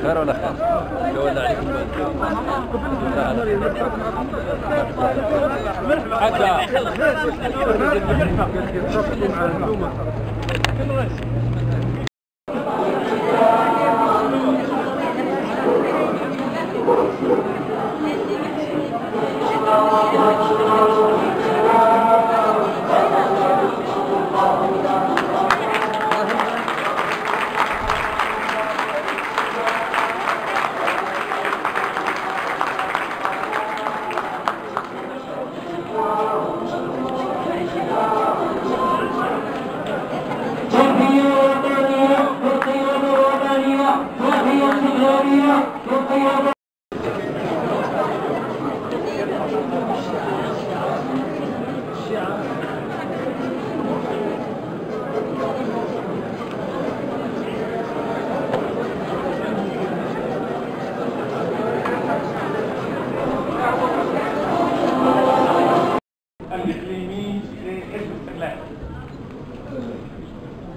خير ولا خير؟ ولا عليكم الإقليمي لحزب الاستقلال،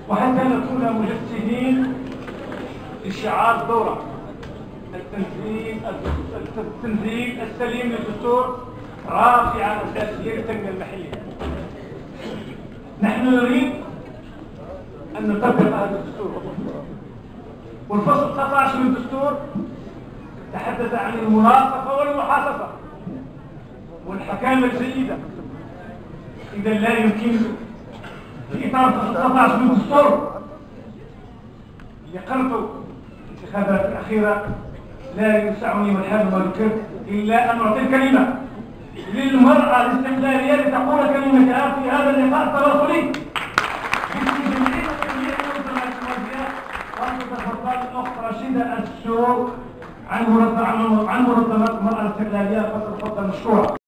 وحتى نكون مجسدين لشعار الدورة التنزيل السليم للدستور رافعا أساسيا للتنمية المحلية. نحن نريد أن نطبق هذا الدستور، والفصل 19 من الدستور تحدث عن المناصفة والمحاصصة والحكامة الجيدة. إذا لا يمكن في إطار 19 من الدستور اللي قرروا الانتخابات الأخيرة لا يسعني والحال والكر إلا أن أعطي الكلمة للمرأة الاستقلالية لتقول كلمتها في هذا اللقاء التواصلي باسم جميع المنظمات الموازية، وأن تتفضل الأخت رشيدة السوق عن منظمات المرأة الاستقلالية فتتفضل مشكورة.